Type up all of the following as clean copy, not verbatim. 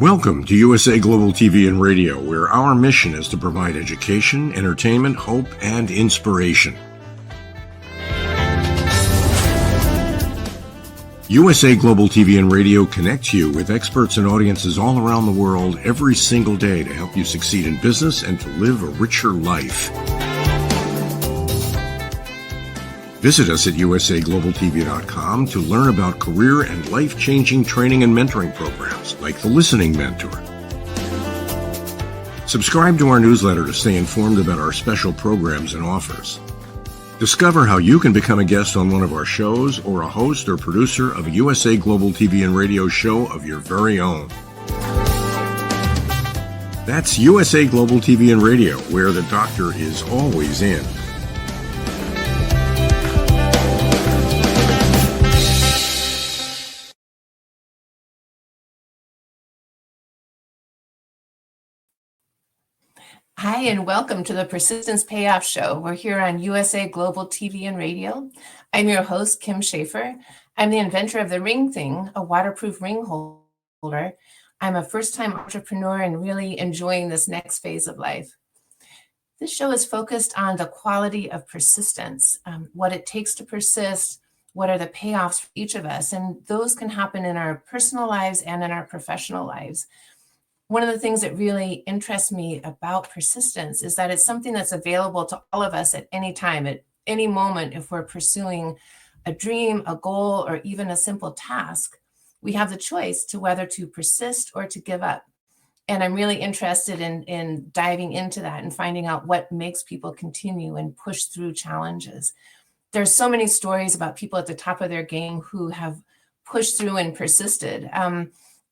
Welcome to USA Global TV and Radio, where our mission is to provide education, entertainment, hope, and inspiration. USA Global TV and Radio connects you with experts and audiences all around the world every single day to help you succeed in business and to live a richer life. Visit us at usaglobaltv.com to learn about career and life-changing training and mentoring programs like the Listening Mentor. Subscribe to our newsletter to stay informed about our special programs and offers. Discover how you can become a guest on one of our shows or a host or producer of a USA Global TV and Radio show of your very own. That's USA Global TV and Radio, where the doctor is always in. Hi, and welcome to the Persistence Payoff Show. We're here on USA Global TV and Radio. I'm your host, Kim SCHAFER. I'm the inventor of the Ring Thing, a waterproof ring holder. I'm a first-time entrepreneur and really enjoying this next phase of life. This show is focused on the quality of persistence, what it takes to persist, what are the payoffs for each of us, and those can happen in our personal lives and in our professional lives. One of the things that really interests me about persistence is that it's something that's available to all of us at any time, at any moment. If we're pursuing a dream, a goal, or even a simple task, we have the choice to whether to persist or to give up. And I'm really interested in diving into that and finding out what makes people continue and push through challenges. There's so many stories about people at the top of their game who have pushed through and persisted.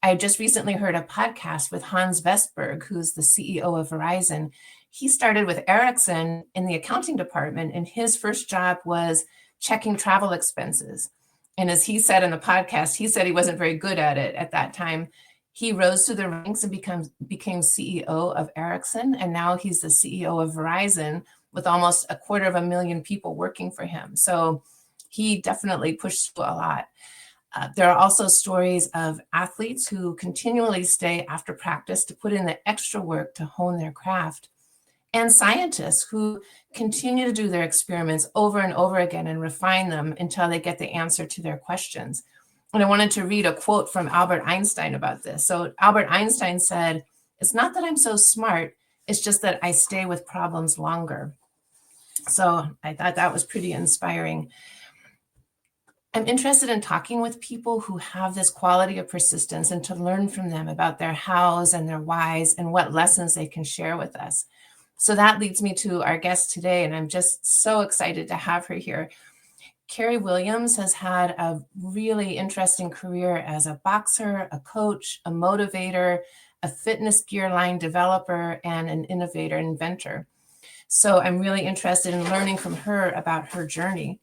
I just recently heard a podcast with Hans Vestberg, who's the CEO of Verizon. He started with Ericsson in the accounting department, and his first job was checking travel expenses. And as he said in the podcast, he said he wasn't very good at it at that time. He rose through the ranks and became CEO of Ericsson, and now he's the CEO of Verizon with almost 250,000 people working for him. So he definitely pushed through a lot. There are also stories of athletes who continually stay after practice to put in the extra work to hone their craft, and scientists who continue to do their experiments over and over again and refine them until they get the answer to their questions. And I wanted to read a quote from Albert Einstein about this. So Albert Einstein said, "It's not that I'm so smart, it's just that I stay with problems longer." So I thought that was pretty inspiring. I'm interested in talking with people who have this quality of persistence and to learn from them about their hows and their whys and what lessons they can share with us. So that leads me to our guest today, and I'm just so excited to have her here. Cary.Williams has had a really interesting career as a boxer, a coach, a motivator, a fitness gear line developer, and an innovator and inventor. So I'm really interested in learning from her about her journey.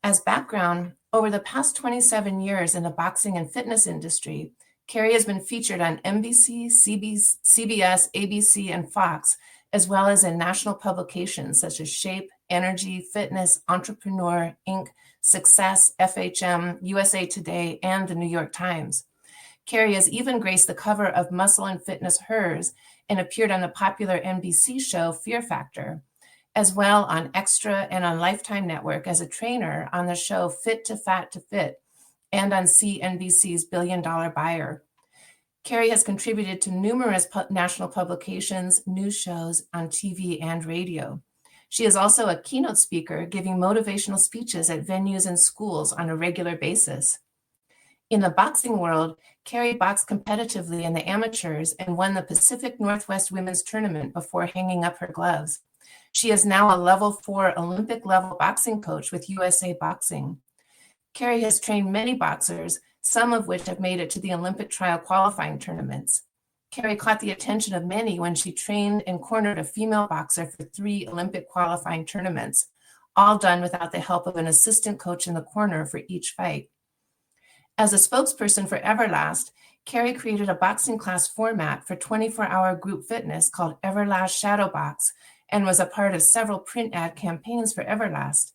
As background, over the past 27 years in the boxing and fitness industry, Cary has been featured on NBC, CBS, ABC, and Fox, as well as in national publications such as Shape, Energy, Fitness, Entrepreneur, Inc., Success, FHM, USA Today, and the New York Times. Cary has even graced the cover of Muscle and Fitness Hers and appeared on the popular NBC show Fear Factor, as well on Extra and on Lifetime Network as a trainer on the show Fit to Fat to Fit, and on CNBC's Billion Dollar Buyer. Cary has contributed to numerous national publications, news shows on TV and radio. She is also a keynote speaker giving motivational speeches at venues and schools on a regular basis. In the boxing world, Cary boxed competitively in the amateurs and won the Pacific Northwest Women's Tournament before hanging up her gloves. She is now a level 4 Olympic level boxing coach with USA Boxing. Cary has trained many boxers, some of which have made it to the Olympic trial qualifying tournaments. Cary caught the attention of many when she trained and cornered a female boxer for 3 Olympic qualifying tournaments, all done without the help of an assistant coach in the corner for each fight. As a spokesperson for Everlast, Cary created a boxing class format for 24-hour group fitness called Everlast Shadowbox, and was a part of several print ad campaigns for Everlast.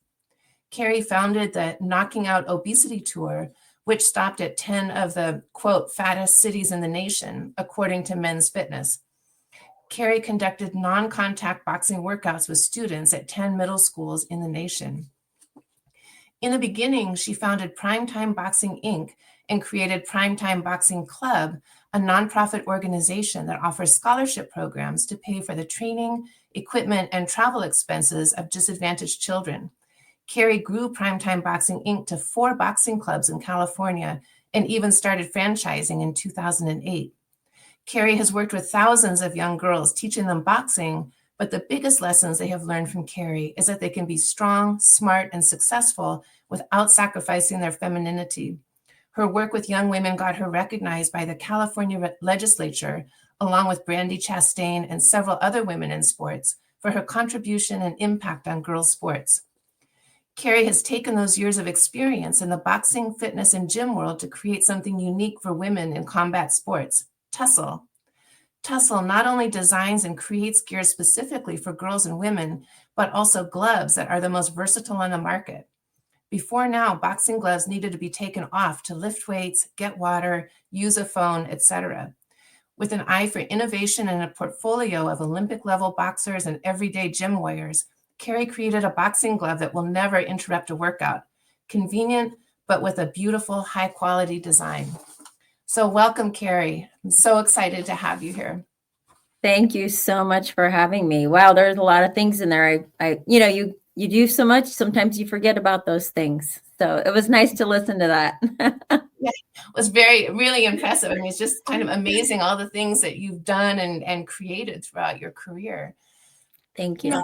Cary founded the Knocking Out Obesity Tour, which stopped at 10 of the, quote, fattest cities in the nation, according to Men's Fitness. Cary conducted non-contact boxing workouts with students at 10 middle schools in the nation. In the beginning, she founded Primetime Boxing Inc. and created Primetime Boxing Club, a nonprofit organization that offers scholarship programs to pay for the training, equipment, and travel expenses of disadvantaged children. Cary grew Primetime Boxing Inc. to 4 boxing clubs in California and even started franchising in 2008. Cary has worked with thousands of young girls, teaching them boxing, but the biggest lessons they have learned from Cary is that they can be strong, smart, and successful without sacrificing their femininity. Her work with young women got her recognized by the California legislature, along with Brandy Chastain and several other women in sports, for her contribution and impact on girls' sports. Cary has taken those years of experience in the boxing, fitness, and gym world to create something unique for women in combat sports, Tussle. Tussle not only designs and creates gear specifically for girls and women, but also gloves that are the most versatile on the market. Before now, boxing gloves needed to be taken off to lift weights, get water, use a phone, etc. With an eye for innovation and a portfolio of Olympic-level boxers and everyday gym warriors, Cary created a boxing glove that will never interrupt a workout. Convenient, but with a beautiful, high-quality design. So welcome, Cary. I'm so excited to have you here. Thank you so much for having me. Wow, there's a lot of things in there. You do so much, sometimes you forget about those things. So it was nice to listen to that. Yeah, it was really impressive. I mean, it's just kind of amazing all the things that you've done and created throughout your career. Thank you.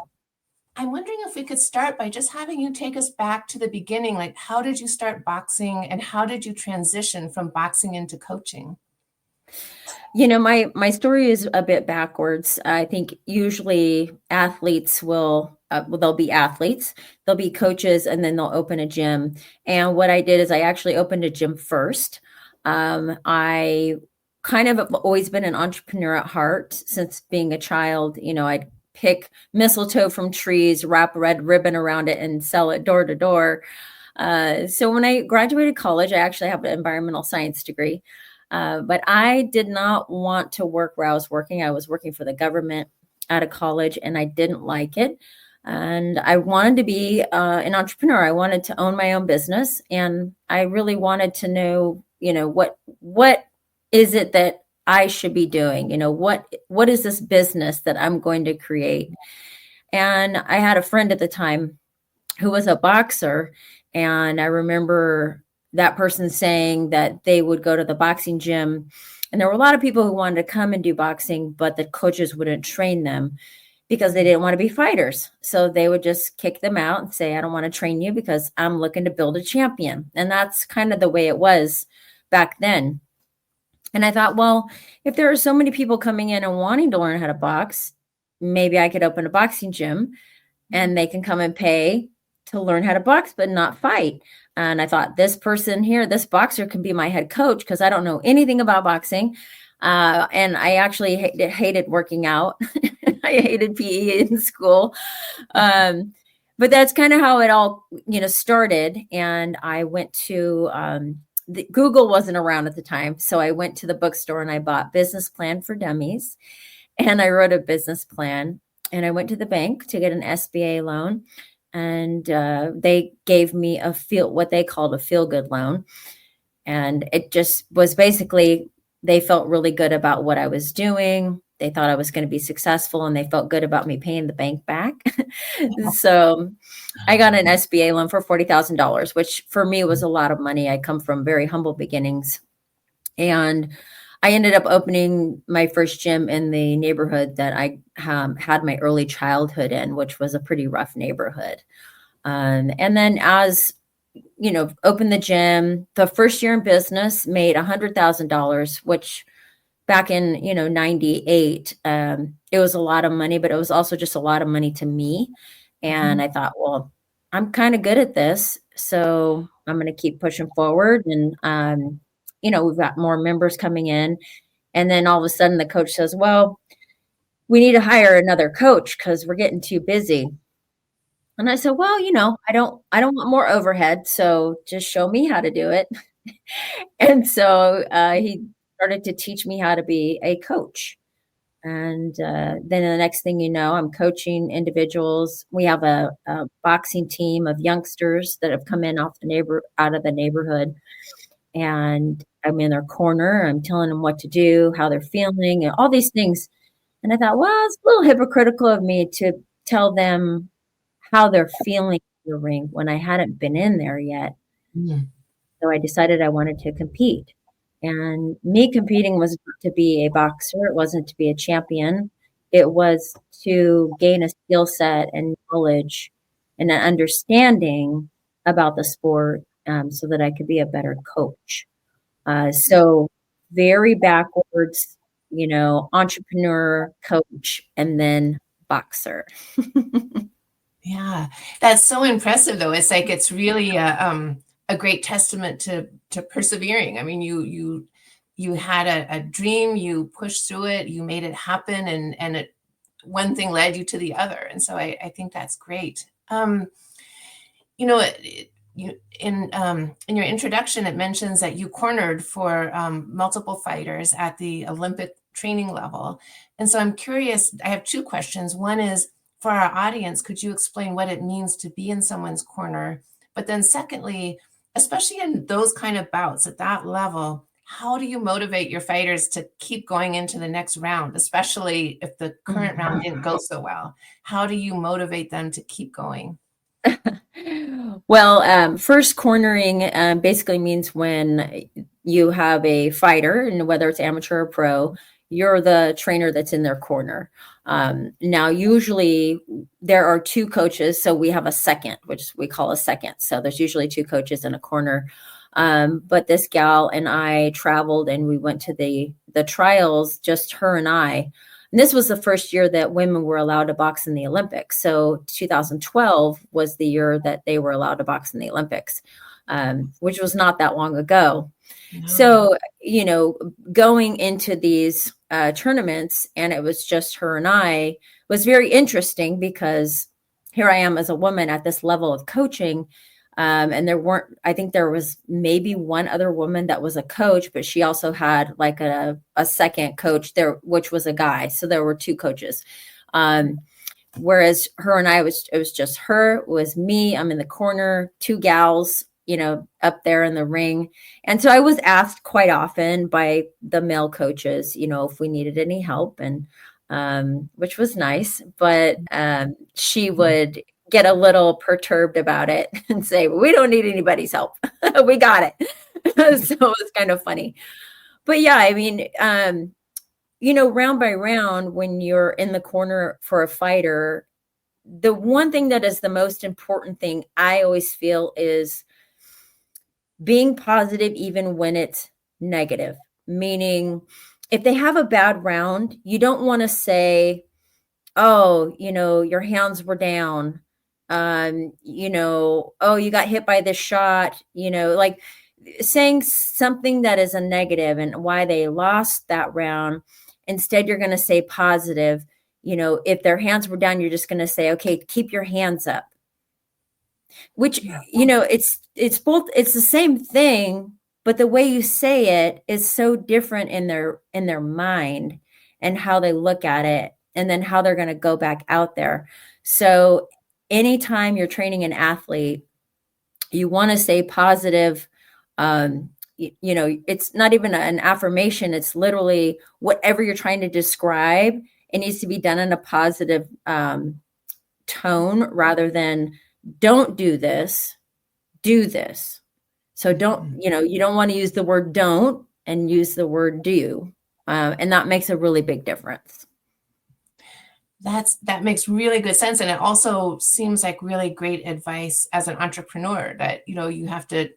I'm wondering if we could start by just having you take us back to the beginning. Like, how did you start boxing and how did you transition from boxing into coaching? My story is a bit backwards. I think usually athletes they'll be athletes, they'll be coaches, and then they'll open a gym. And what I did is I actually opened a gym first. I kind of have always been an entrepreneur at heart since being a child. I'd pick mistletoe from trees, wrap red ribbon around it, and sell it door to door. So when I graduated college, I actually have an environmental science degree. But I did not want to work where I was working. I was working for the government out of college, and I didn't like it. And I wanted to be an entrepreneur. I wanted to own my own business, and I really wanted to know, what is it that I should be doing? What is this business that I'm going to create? And I had a friend at the time who was a boxer, and I remember that person saying that they would go to the boxing gym, and there were a lot of people who wanted to come and do boxing, but the coaches wouldn't train them because they didn't want to be fighters. So they would just kick them out and say, I don't want to train you because I'm looking to build a champion. And that's kind of the way it was back then. And I thought, well, if there are so many people coming in and wanting to learn how to box, maybe I could open a boxing gym and they can come and pay to learn how to box, but not fight. And I thought, this person here, this boxer can be my head coach because I don't know anything about boxing. And I actually hated working out. I hated PE in school. But that's kind of how it all, started. And I went to, Google wasn't around at the time. So I went to the bookstore and I bought Business Plan for Dummies. And I wrote a business plan. And I went to the bank to get an SBA loan. And they gave me what they called a feel-good loan. And it just was basically, they felt really good about what I was doing. They thought I was going to be successful, and they felt good about me paying the bank back. So I got an SBA loan for $40,000, which for me was a lot of money. I come from very humble beginnings. And I ended up opening my first gym in the neighborhood that I had my early childhood in, which was a pretty rough neighborhood. And then as, opened the gym, the first year in business made $100,000, which back in, 98, it was a lot of money, but it was also just a lot of money to me. And I thought, well, I'm kind of good at this, so I'm going to keep pushing forward. And, we've got more members coming in. And then all of a sudden the coach says, well, we need to hire another coach because we're getting too busy. And I said, well, I don't want more overhead. So just show me how to do it. And so he started to teach me how to be a coach. And then the next thing you know, I'm coaching individuals. We have a boxing team of youngsters that have come in out of the neighborhood, and I'm in their corner. I'm telling them what to do, how they're feeling, and all these things. And I thought, well, it's a little hypocritical of me to tell them how they're feeling in the ring when I hadn't been in there yet. Mm. So I decided I wanted to compete. And me competing was to be a boxer. It wasn't to be a champion. It was to gain a skill set and knowledge and an understanding about the sport, so that I could be a better coach. So very backwards, entrepreneur, coach, and then boxer. Yeah, that's so impressive, though. It's like it's really a great testament to persevering. I mean, you had a dream, you pushed through it, you made it happen, and it one thing led you to the other. And so I think that's great. You know, in your introduction, it mentions that you cornered for multiple fighters at the Olympic training level. And so I'm curious, I have two questions. One is, for our audience, could you explain what it means to be in someone's corner? But then secondly, especially in those kind of bouts at that level, how do you motivate your fighters to keep going into the next round, especially if the current round didn't go so well? How do you motivate them to keep going? Well, first cornering basically means when you have a fighter, and whether it's amateur or pro, you're the trainer that's in their corner. Now, usually there are two coaches, so we have a second, which we call a second. So there's usually two coaches in a corner. But this gal and I traveled, and we went to the trials, just her and I. And this was the first year that women were allowed to box in the Olympics. So 2012 was the year that they were allowed to box in the Olympics, which was not that long ago. No. So, going into these tournaments, and it was just her and I, was very interesting, because here I am as a woman at this level of coaching. And I think there was maybe one other woman that was a coach, but she also had like a second coach there, which was a guy. So there were two coaches. Whereas her and I, it was just her, it was me. I'm in the corner, two gals, up there in the ring. And so I was asked quite often by the male coaches, if we needed any help, and which was nice, but she would get a little perturbed about it and say, we don't need anybody's help. We got it. So it was kind of funny. But yeah, I mean, round by round, when you're in the corner for a fighter, the one thing that is the most important thing I always feel is being positive, even when it's negative. Meaning, if they have a bad round, you don't want to say, oh, your hands were down. Oh, you got hit by this shot, like saying something that is a negative and why they lost that round. Instead, you're going to say positive. If their hands were down, you're just going to say, okay, keep your hands up. Which, it's both, it's the same thing, but the way you say it is so different in their mind and how they look at it, and then how they're going to go back out there. So anytime you're training an athlete, you want to say positive. It's not even an affirmation. It's literally whatever you're trying to describe. It needs to be done in a positive tone, rather than don't do this, do this. So don't, you don't want to use the word don't and use the word do. And that makes a really big difference. That makes really good sense. And it also seems like really great advice as an entrepreneur, that, you have to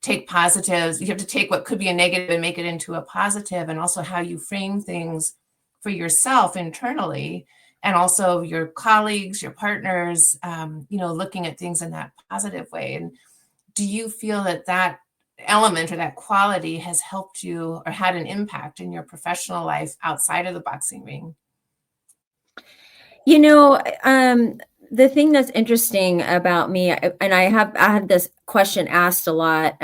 take positives. You have to take what could be a negative and make it into a positive, and also how you frame things for yourself internally, and also your colleagues, your partners, looking at things in that positive way. And do you feel that element or that quality has helped you or had an impact in your professional life outside of the boxing ring? The thing that's interesting about me, and I had this question asked a lot,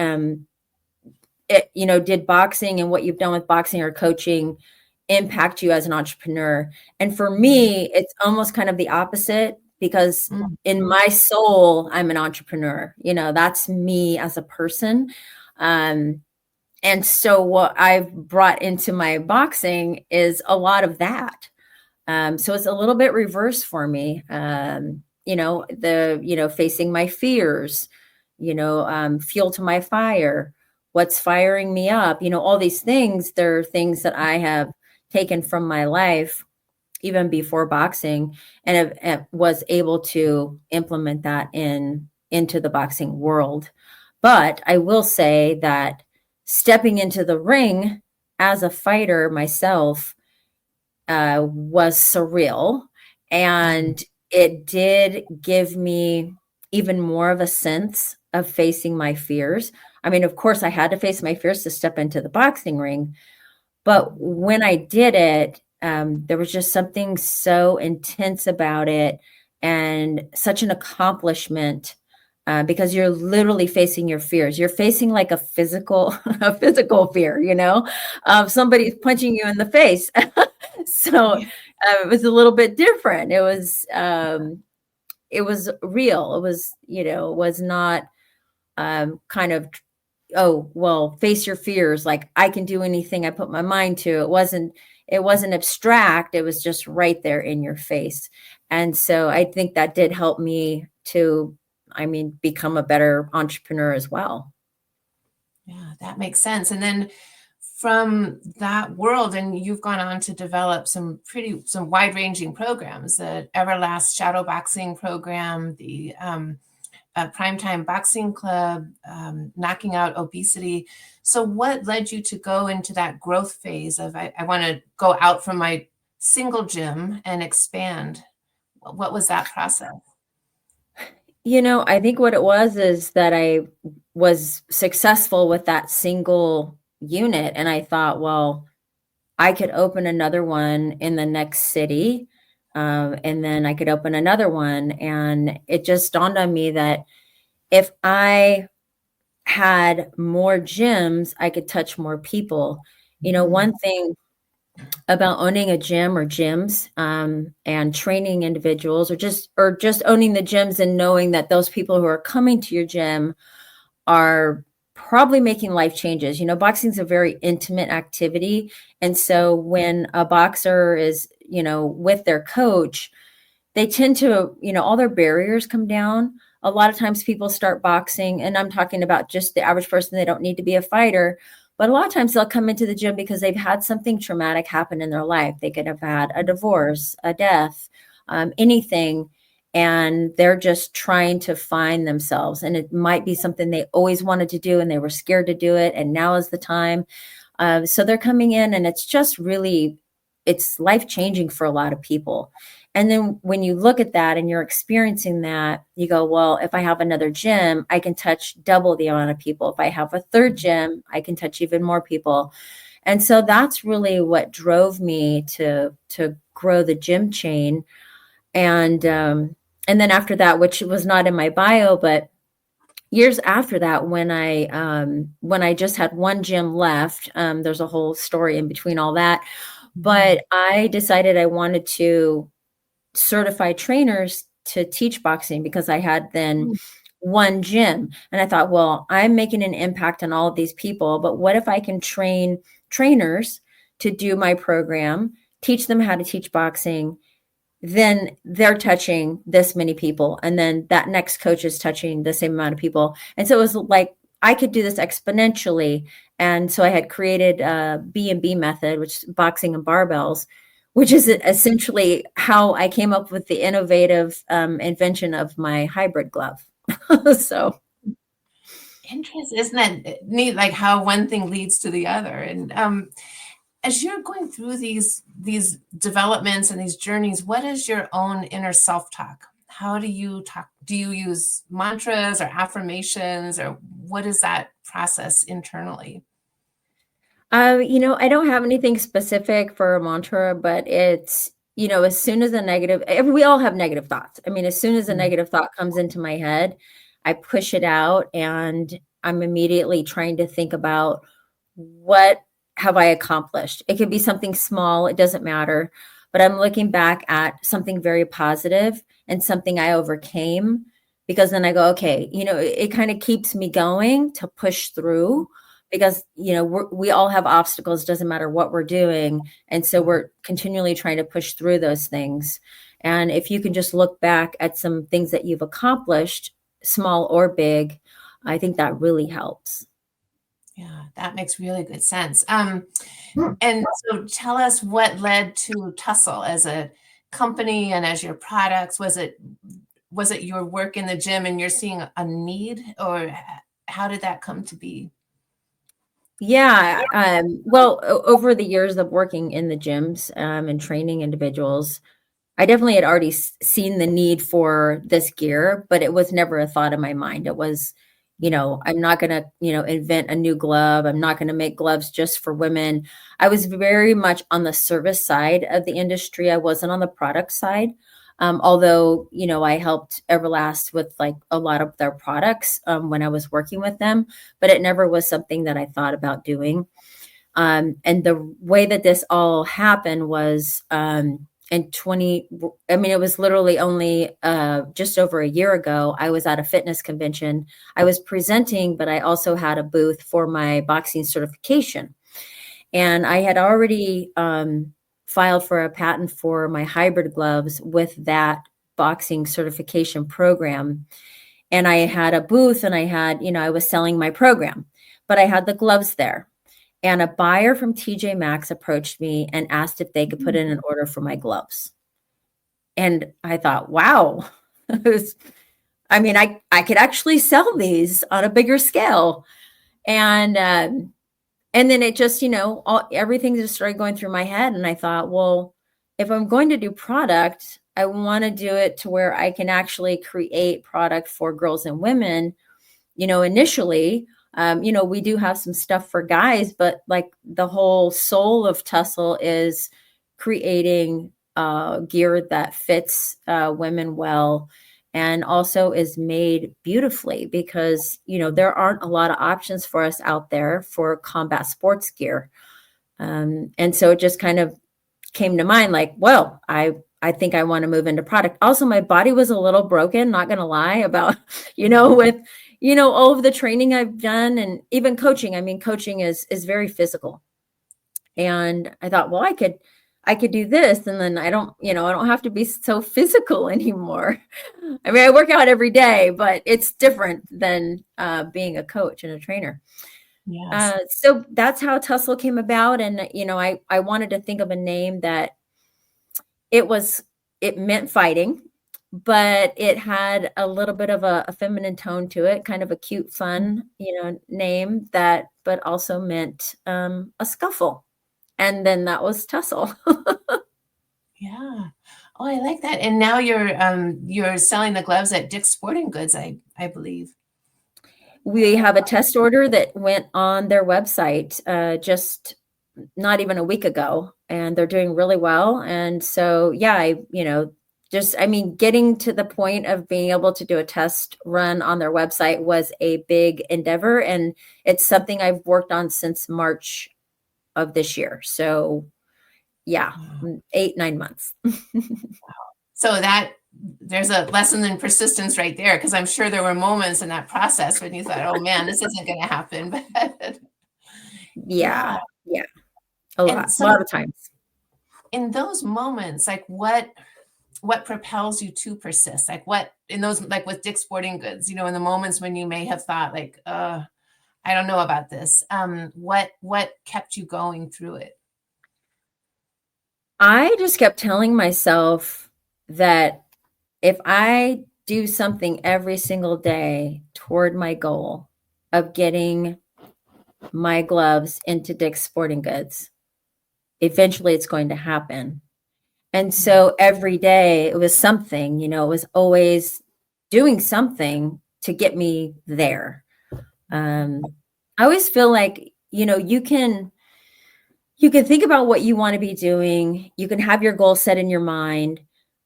did boxing and what you've done with boxing or coaching impact you as an entrepreneur? And for me, it's almost kind of the opposite, because in my soul, I'm an entrepreneur. That's me as a person. And so what I've brought into my boxing is a lot of that. So it's a little bit reverse for me. Facing my fears, fuel to my fire, what's firing me up, all these things. They're things that I have taken from my life even before boxing, and was able to implement that into the boxing world. But I will say that stepping into the ring as a fighter myself was surreal, and it did give me even more of a sense of facing my fears. I mean, of course, I had to face my fears to step into the boxing ring, but when I did it, there was just something so intense about it, and such an accomplishment. Because you're literally facing your fears. You're facing like a physical fear, somebody's punching you in the face. So it was a little bit different. It was real. It was, was not kind of, oh, well, face your fears. Like I can do anything I put my mind to. It wasn't abstract. It was just right there in your face. And so I think that did help me to, become a better entrepreneur as well. Yeah, that makes sense. And then from that world, and you've gone on to develop some wide-ranging programs, the Everlast Shadow Boxing program, the Primetime Boxing Club, Knocking Out Obesity. So what led you to go into that growth phase of, I want to go out from my single gym and expand? What was that process? I think what it was is that I was successful with that single unit. And I thought, well, I could open another one in the next city. And then I could open another one. And it just dawned on me that if I had more gyms, I could touch more people. One thing about owning a gym or gyms, and training individuals, or just owning the gyms and knowing that those people who are coming to your gym are probably making life changes. Boxing is a very intimate activity. And so when a boxer is, with their coach, they tend to, all their barriers come down. A lot of times people start boxing, and I'm talking about just the average person. They don't need to be a fighter. But a lot of times they'll come into the gym because they've had something traumatic happen in their life. They could have had a divorce, a death, anything, and they're just trying to find themselves. And it might be something they always wanted to do and they were scared to do it, and now is the time. So they're coming in, and it's just really, it's life-changing for a lot of people. And then when you look at that and you're experiencing that, you go, well, if I have another gym, I can touch double the amount of people. If I have a third gym, I can touch even more people. And so that's really what drove me to grow the gym chain. And then after that, which was not in my bio, but years after that, when I just had one gym left, there's a whole story in between all that. But I decided I wanted to certify trainers to teach boxing, because I had then one gym. And I thought, well, I'm making an impact on all of these people, but what if I can train trainers to do my program, teach them how to teach boxing, then they're touching this many people, and then that next coach is touching the same amount of people. And so it was like I could do this exponentially. And so I had created a B&B method, which is boxing and barbells, which is essentially how I came up with the innovative invention of my hybrid glove. So interesting. Isn't that neat? Like how one thing leads to the other. And as you're going through these developments and these journeys, what is your own inner self-talk? How do you talk? Do you use mantras or affirmations, or what is that process internally? I don't have anything specific for a mantra, but it's, as soon as we all have negative thoughts. I mean, as soon as a negative thought comes into my head, I push it out, and I'm immediately trying to think about what have I accomplished? It could be something small, it doesn't matter, but I'm looking back at something very positive and something I overcame, because then I go, okay, it kind of keeps me going to push through, because, we all have obstacles, doesn't matter what we're doing. And so we're continually trying to push through those things. And if you can just look back at some things that you've accomplished, small or big, I think that really helps. Yeah, that makes really good sense. And so tell us what led to Tussle as a company and as your products. Was it your work in the gym and you're seeing a need, or how did that come to be? Yeah. Well, over the years of working in the gyms and training individuals, I definitely had already seen the need for this gear, but it was never a thought in my mind. It was, I'm not going to, invent a new glove. I'm not going to make gloves just for women. I was very much on the service side of the industry. I wasn't on the product side. Although, I helped Everlast with like a lot of their products when I was working with them, but it never was something that I thought about doing. And the way that this all happened was it was literally only just over a year ago. I was at a fitness convention. I was presenting, but I also had a booth for my boxing certification. And I had already filed for a patent for my hybrid gloves with that boxing certification program. And I had a booth and I had, I was selling my program, but I had the gloves there. And a buyer from TJ Maxx approached me and asked if they could put in an order for my gloves. And I thought, wow, I could actually sell these on a bigger scale. And then it just, everything just started going through my head. And I thought, well, if I'm going to do product, I want to do it to where I can actually create product for girls and women, initially. We do have some stuff for guys, but like the whole soul of Tussle is creating gear that fits women well and also is made beautifully, because, there aren't a lot of options for us out there for combat sports gear. And so it just kind of came to mind like, well, I think I want to move into product. Also, my body was a little broken, not going to lie, about, with, all of the training I've done and even coaching. I mean, coaching is very physical. And I thought, well, I could do this, and then I don't have to be so physical anymore. I mean, I work out every day, but it's different than being a coach and a trainer. Yes. So that's how Tussle came about. And, I wanted to think of a name that it meant fighting, but it had a little bit of a feminine tone to it, kind of a cute, fun, name but also meant a scuffle. And then that was Tussle. Yeah. Oh, I like that. And now you're selling the gloves at Dick's Sporting Goods, I believe. We have a test order that went on their website just not even a week ago, and they're doing really well. And so, yeah, getting to the point of being able to do a test run on their website was a big endeavor. And it's something I've worked on since March of this year. So yeah, 8-9 months. So that there's a lesson in persistence right there, because I'm sure there were moments in that process when you thought, oh man, this isn't going to happen. But yeah. A lot of times. In those moments, like what propels you to persist? Like what in those, like with Dick's Sporting Goods, in the moments when you may have thought like, I don't know about this. What kept you going through it? I just kept telling myself that if I do something every single day toward my goal of getting my gloves into Dick's Sporting Goods, eventually it's going to happen. And so every day it was something, it was always doing something to get me there. I always feel like, you can think about what you want to be doing. You can have your goal set in your mind,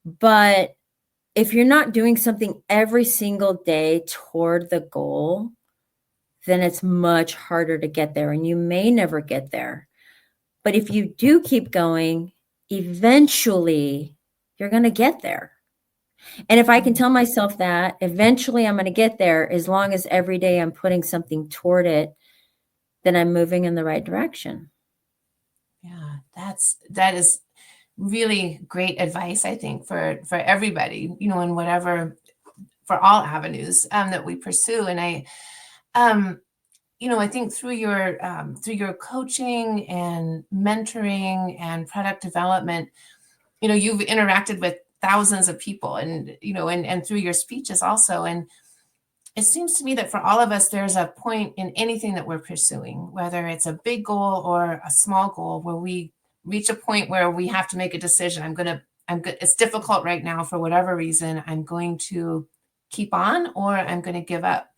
but if you're not doing something every single day toward the goal, then it's much harder to get there, and you may never get there. But if you do keep going, eventually you're going to get there. And if I can tell myself that eventually I'm going to get there, as long as every day I'm putting something toward it, then I'm moving in the right direction. Yeah, that is really great advice, I think, for everybody, in whatever, for all avenues that we pursue. And I think through your coaching and mentoring and product development, you've interacted with thousands of people, and and through your speeches also. And it seems to me that for all of us, there's a point in anything that we're pursuing, whether it's a big goal or a small goal, where we reach a point where we have to make a decision. I'm good. It's difficult right now for whatever reason. I'm going to keep on, or I'm going to give up.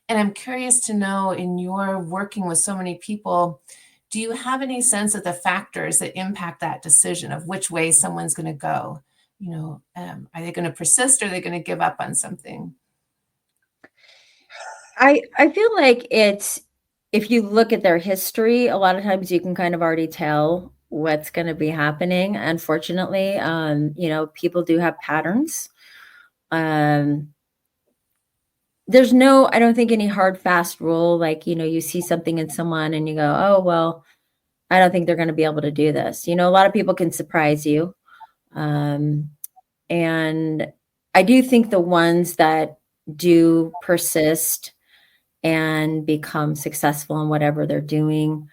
And I'm curious to know, in your working with so many people, do you have any sense of the factors that impact that decision of which way someone's going to go? Are they going to persist, or are they going to give up on something? I feel like it's, if you look at their history, a lot of times you can kind of already tell what's going to be happening. Unfortunately, people do have patterns. There's no, I don't think, any hard, fast rule. Like, you see something in someone and you go, oh, well, I don't think they're going to be able to do this. A lot of people can surprise you. And I do think the ones that do persist and become successful in whatever they're doing,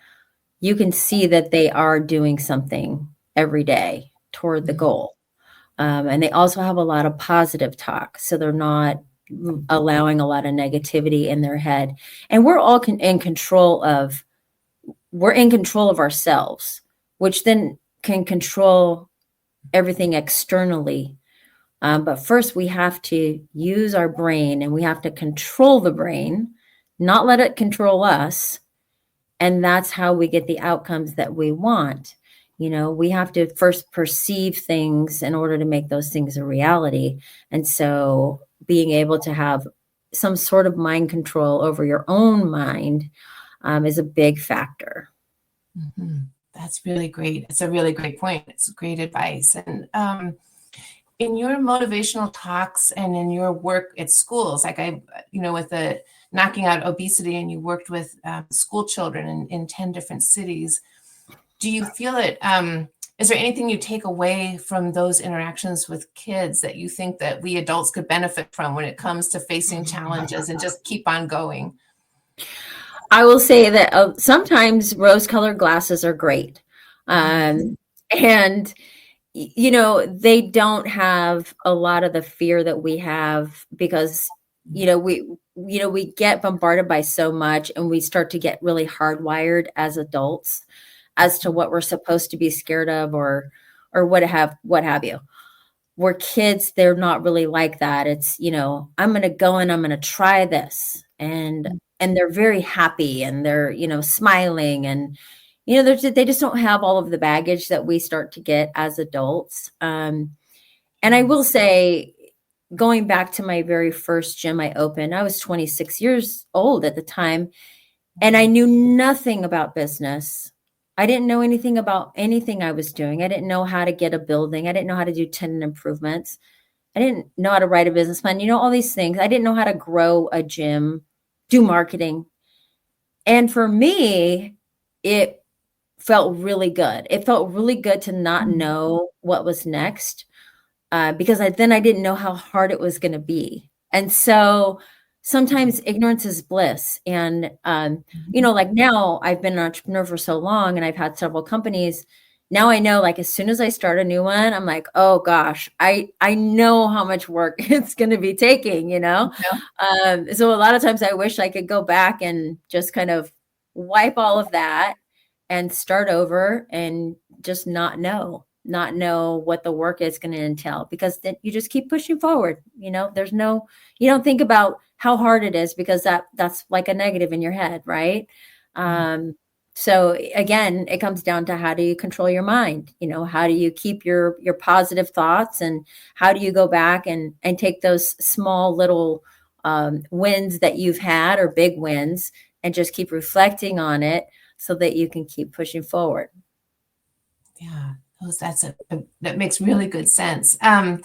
you can see that they are doing something every day toward the goal. And they also have a lot of positive talk. So they're not allowing a lot of negativity in their head. And we're all in control of ourselves, which then can control everything externally. But first we have to use our brain, and we have to control the brain, not let it control us. And that's how we get the outcomes that we want. We have to first perceive things in order to make those things a reality. And so being able to have some sort of mind control over your own mind is a big factor. Mm-hmm. That's really great. It's a really great point. It's great advice. And in your motivational talks and in your work at schools, like with the knocking out obesity, and you worked with school children in 10 different cities, do you feel that, is there anything you take away from those interactions with kids that you think that we adults could benefit from when it comes to facing challenges and just keep on going? I will say that sometimes rose-colored glasses are great. And they don't have a lot of the fear that we have, because we get bombarded by so much, and we start to get really hardwired as adults as to what we're supposed to be scared of, or what have you. Where kids, they're not really like that. It's, I'm going to go and I'm going to try this, and they're very happy, and they're, smiling, and they just don't have all of the baggage that we start to get as adults. And I will say, going back to my very first gym I opened, I was 26 years old at the time, and I knew nothing about business. I didn't know anything about anything I was doing. I didn't know how to get a building. I didn't know how to do tenant improvements. I didn't know how to write a business plan, all these things. I didn't know how to grow a gym, do marketing. And for me, it felt really good. It felt really good to not know what was next, because I didn't know how hard it was going to be. And so sometimes ignorance is bliss. And, like now I've been an entrepreneur for so long, and I've had several companies. Now I know, like, as soon as I start a new one, I'm like, oh gosh, I know how much work it's going to be taking, So a lot of times I wish I could go back and just kind of wipe all of that and start over, and just not know what the work is going to entail, because then you just keep pushing forward. You don't think about how hard it is, because that's like a negative in your head. Right. So again, it comes down to, how do you control your mind? How do you keep your positive thoughts, and how do you go back and take those small little wins that you've had, or big wins, and just keep reflecting on it so that you can keep pushing forward. Yeah, that makes really good sense. And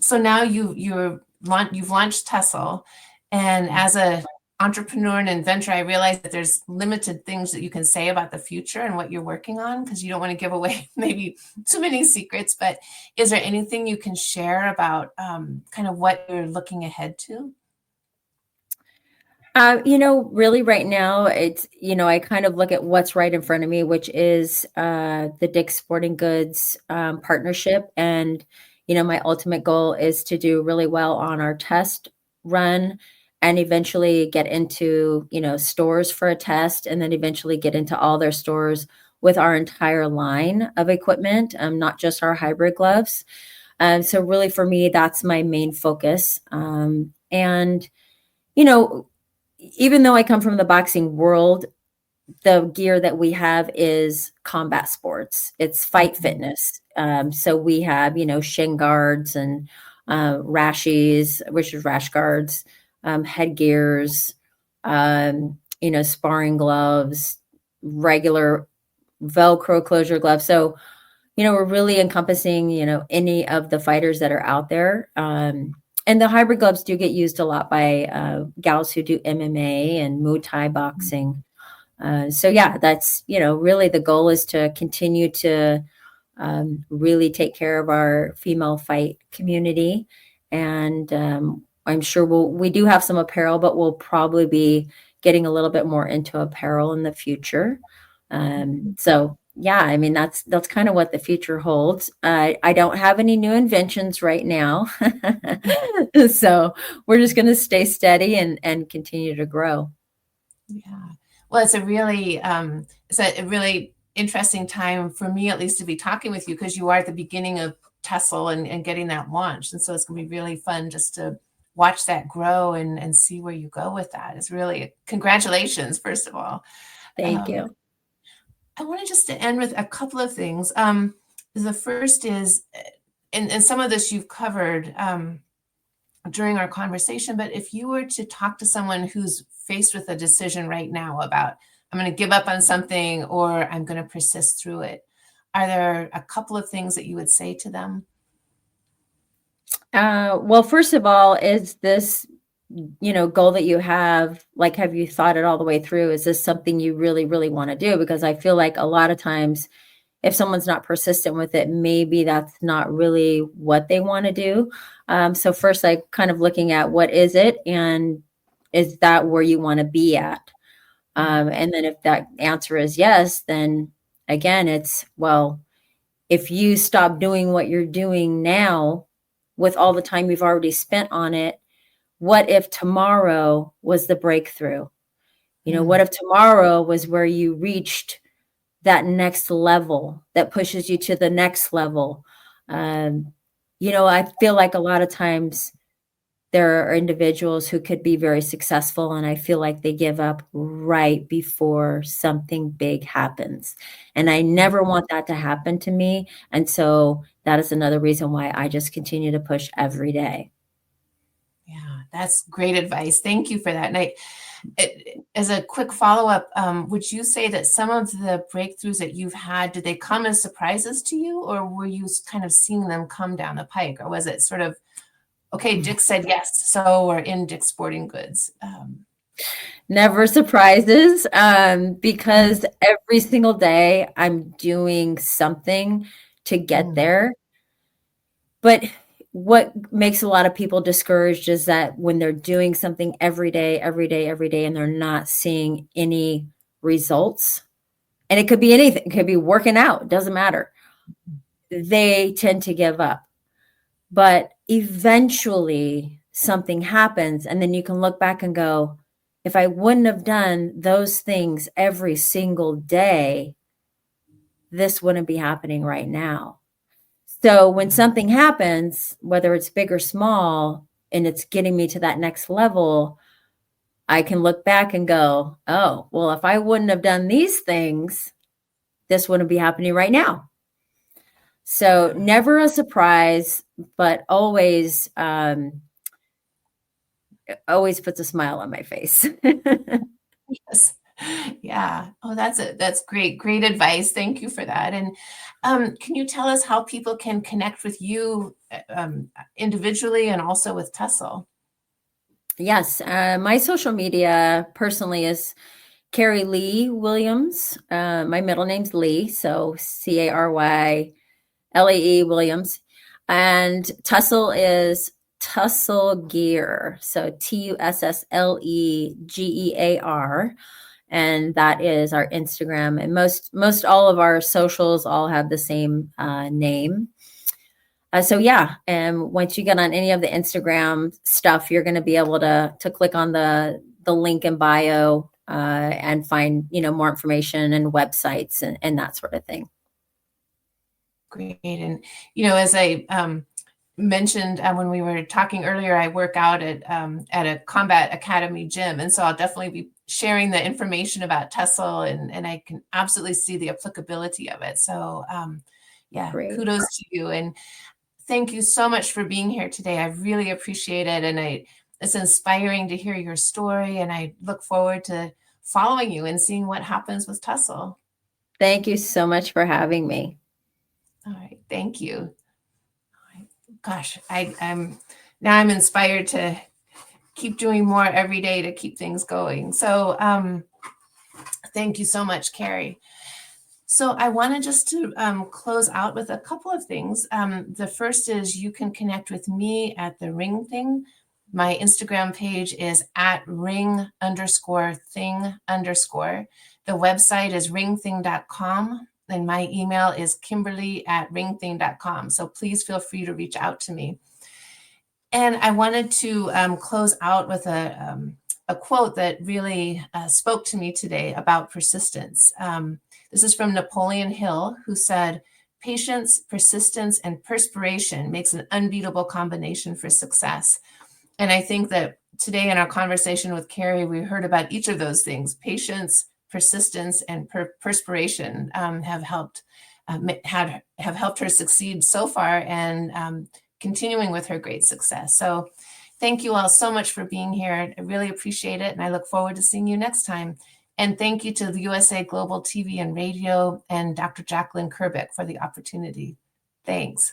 so now you've launched Tussle, and as a entrepreneur and inventor, I realize that there's limited things that you can say about the future and what you're working on, because you don't want to give away maybe too many secrets. But is there anything you can share about kind of what you're looking ahead to? Really right now, it's, I kind of look at what's right in front of me, which is the Dick's Sporting Goods partnership. And, my ultimate goal is to do really well on our test run and eventually get into, stores for a test, and then eventually get into all their stores with our entire line of equipment, not just our hybrid gloves. So really for me, that's my main focus. And, even though I come from the boxing world, the gear that we have is combat sports. It's fight fitness. So we have, shin guards and rashies, which is rash guards, headgears, sparring gloves, regular Velcro closure gloves. So, we're really encompassing, any of the fighters that are out there. And the hybrid gloves do get used a lot by gals who do MMA and Muay Thai boxing. So yeah, that's, really the goal is to continue to really take care of our female fight community. And I'm sure we do have some apparel, but we'll probably be getting a little bit more into apparel in the future. So yeah, I mean, that's kind of what the future holds. I don't have any new inventions right now. So we're just going to stay steady and continue to grow. Yeah. Well, it's a really interesting time for me, at least, to be talking with you, because you are at the beginning of Tussle and getting that launched. And so it's going to be really fun just to watch that grow and see where you go with that. It's really, congratulations, first of all. Thank you. I wanted just to end with a couple of things. The first is, and some of this you've covered during our conversation, but if you were to talk to someone who's faced with a decision right now about, I'm going to give up on something or I'm going to persist through it, are there a couple of things that you would say to them? Well, first of all, is this, goal that you have you thought it all the way through? Is this something you really, really want to do? Because I feel like a lot of times if someone's not persistent with it, maybe that's not really what they want to do. So first, kind of looking at what is it, and is that where you want to be at? And then if that answer is yes, then again, it's, well, if you stop doing what you're doing now with all the time you've already spent on it, what if tomorrow was the breakthrough? What if tomorrow was where you reached that next level that pushes you to the next level? I feel like a lot of times there are individuals who could be very successful, and I feel like they give up right before something big happens. And I never want that to happen to me. And so that is another reason why I just continue to push every day. Yeah, that's great advice. Thank you for that. And as a quick follow-up, would you say that some of the breakthroughs that you've had, did they come as surprises to you, or were you kind of seeing them come down the pike? Or was it sort of, okay, Dick said yes, so we're in Dick's Sporting Goods? Never surprises, because every single day I'm doing something to get there. But what makes a lot of people discouraged is that when they're doing something every day, and they're not seeing any results, and it could be anything, it could be working out, doesn't matter, they tend to give up. But eventually something happens, and then you can look back and go, if I wouldn't have done those things every single day, this wouldn't be happening right now. So when something happens, whether it's big or small, and it's getting me to that next level, I can look back and go, oh, well, if I wouldn't have done these things, this wouldn't be happening right now. So never a surprise, but always always puts a smile on my face. Yes. Yeah. Oh, that's great. Great advice. Thank you for that. And can you tell us how people can connect with you individually and also with Tussle? Yes, my social media personally is cary.williams. My middle name's Lee, so CARYLAE Williams. And Tussle is Tussle Gear, so TUSSLEGEAR. And that is our Instagram. And most all of our socials all have the same name. So yeah, and once you get on any of the Instagram stuff, you're going to be able to click on the link in bio and find more information and websites and that sort of thing. Great. And as I mentioned when we were talking earlier, I work out at a combat academy gym, and so I'll definitely be sharing the information about Tussle, and I can absolutely see the applicability of it. So yeah, Great. Kudos to you, and thank you so much for being here today. I really appreciate it, and it's inspiring to hear your story, and I look forward to following you and seeing what happens with Tussle. Thank you so much for having me. All right, thank you. All right. Gosh, I'm inspired to keep doing more every day to keep things going. So thank you so much, Cary. So I wanted just to close out with a couple of things. The first is you can connect with me at the Ring Thing. My Instagram page is at ring_thing_. The website is ringthing.com. And my email is kimberly@ringthing.com. So please feel free to reach out to me. And I wanted to close out with a quote that really spoke to me today about persistence. This is from Napoleon Hill, who said, "Patience, persistence, and perspiration makes an unbeatable combination for success." And I think that today in our conversation with Cary, we heard about each of those things. Patience, persistence, and perspiration have helped her succeed so far, and continuing with her great success. So thank you all so much for being here. I really appreciate it, and I look forward to seeing you next time. And thank you to the USA Global TV and Radio and Dr. Jacqueline Kerbick for the opportunity. Thanks.